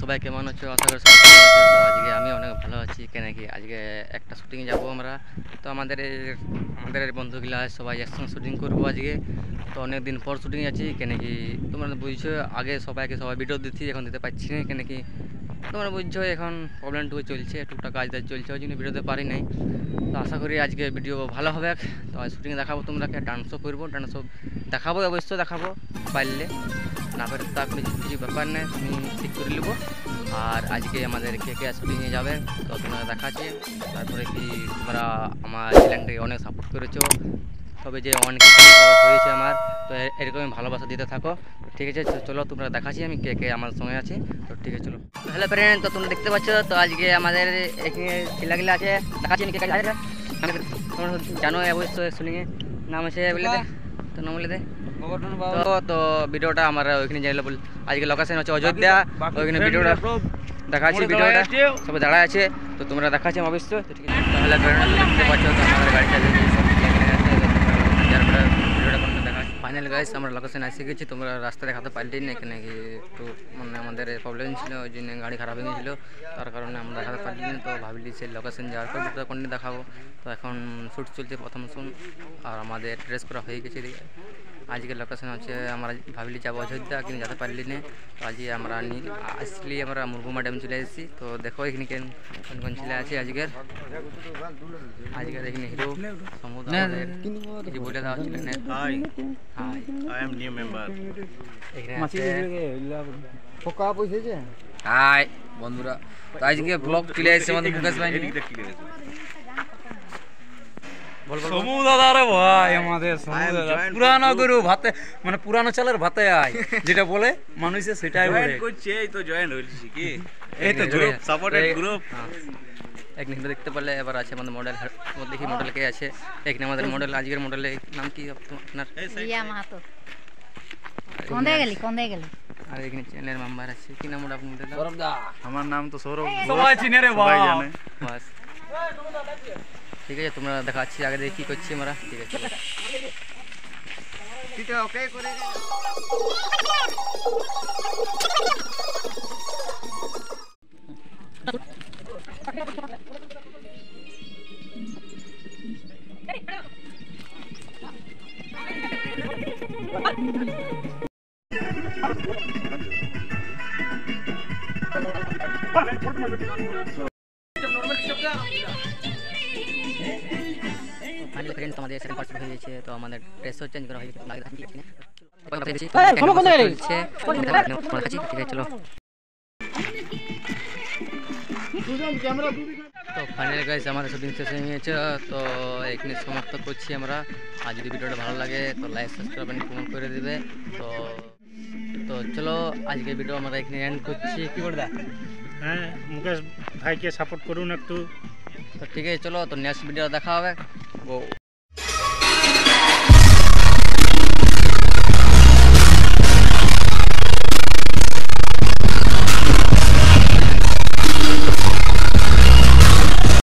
সবাই কেমন আছো? আশা করি সবাই ভালো আছো। তো আজকে আমি অনেক ভালো আছি, কেন কি আজকে একটা শুটিংয়ে যাব আমরা। তো আমাদের বন্ধুগুলা সবাই একসঙ্গে শুটিং করবো আজকে। তো অনেক দিন পর শুটিং আছি, কেন কি তোমরা বুঝছো আগে সবাই ভিডিও দিচ্ছি, এখন দিতে পারছি না, কেন কি তোমরা বুঝছো এখন প্রবলেম টুকু চলছে, টুকটাক কাজ চলছে, ওই জন্য ভিডিও দিতে পারি নাই। তো আশা করি আজকে ভিডিও ভালো হবে। তো শুটিং দেখাবো তোমরাকে, ডান্সও করবো, ডান্সও দেখাবো, অবশ্যই দেখাবো পারলে, না পারে তা কিছু ব্যাপার নেই, তুমি ঠিক করে নেবো। আর আজকে আমাদের কে কে শুটিংয়ে যাবে তো তোমরা দেখাচ্ছে। তারপরে কি তোমরা আমার চ্যানেলটাকে অনেক সাপোর্ট করেছো, তবে যে অনেক হয়েছে আমার, তো এরকমই ভালোবাসা দিতে থাকো। ঠিক আছে, চলো তোমরা দেখাচ্ছি আমি কে কে আমার সঙ্গে আছে। তো ঠিক আছে চলো। হ্যালো ফ্রেন্ড, তো তোমরা দেখতে পাচ্ছ তো আজকে আমাদের এখানে ছেলেগুলো আছে, দেখাচ্ছি আমি কে কে আছে। তোমরা জানো অবশ্যই শুনিয়ে নাম আছে বলে দে, তো নাম বলে দে। তো ভিডিওটা আমরা ওইখানে যাইলে বল, আজকে লোকেশন হচ্ছে অযোধ্যা, ওইখানে ভিডিওটা দেখাচ্ছি, ভিডিওটা সবাই দাঁড়ায় আছে, তো তোমরা দেখাচ্ছি অবশ্যই। তো ঠিক আছে, তাহলে দেখতে পাচ্ছ তো আমাদের গাড়ি চালিয়ে ফাইনাল গাইস আমরা লোকেশন এসে গেছি। তোমরা রাস্তা দেখাতে পারলি না, এখানে কি একটু মানে আমাদের প্রবলেম ছিল, ওই জন্য গাড়ি খারাপ হয়ে গেছিলো, তার কারণে আমরা দেখাতে পারলি না। তো ভাবলি সেই লোকেশন যাওয়ার পর ভিডিও কন্টিনিউ দেখাবো। তো এখন শ্যুট চলছে প্রথম শুন, আর আমাদের ড্রেস করা হয়ে গেছে। আজকে লোকেশন হচ্ছে আমরা ভাবলি যাবো অযোধ্যা, কিন্তু যেতে পারলি না। তো আজকে আমরা আসলি আমরা মুরগুমা ড্যাম চলে এসেছি। তো দেখো এখানে কোন কোন ছেলে আছে আজকের এখানে হিরো সমুদ্র কিছু বলে দেওয়া ছিল না। Hi I am new member. Hi বন্ধুরা, তো আজকে ব্লগ চলে এসেছে আমাদের মুকেশ ভাই। পুরানো গরু ভাতে মানে পুরানো চালের ভাতে আয় যেটা বলে মানুষে সেটাই বলে। এই তো জয়েন হইছি কি, এই তো গ্রুপ সাপোর্টেড গ্রুপ। এখানে দেখতে পারলে এবার আছে আমাদের মডেল, দেখি মডেল কে আছে এখানে। আমাদের মডেল আজকের মডেলের নাম কি আপনার? রিয়া মাহাতো। কোন গেলি আর এখানে চ্যানেলের মেম্বার আছে, কি নাম ওটা আপনাদের? আমার নাম তো সৌরভ, সবাই চিনে রে, সবাই জানে। বাস ঠিক আছে, তোমরা দেখাচ্ছি আগে দেখি কি করছি আমরা। ঠিক আছে ওকে করে ফাইনালি ফ্রেন্ডস আমাদের সেকেন্ড পার্ট হয়ে গেছে। তো আমাদের ড্রেসও চেঞ্জ করা হয়ে গেছে, ঠিক আছে চলো। তো ফাইনালি গাইস আমাদের শুটিং শেষ হয়ে গেছে, তো এখানে সমাপ্ত করছি আমরা। আর যদি ভিডিওটা ভালো লাগে তো লাইক সাবস্ক্রাইব এন্ড কমেন্ট করে দিবে। তো তো চলো আজকে ভিডিও আমরা এখানে এন্ড করছি। কি বলদা? হ্যাঁ, মুকেশ ভাইকে সাপোর্ট করুন একটু। তো ঠিক আছে চলো, তো নেক্সট ভিডিও দেখা হবে।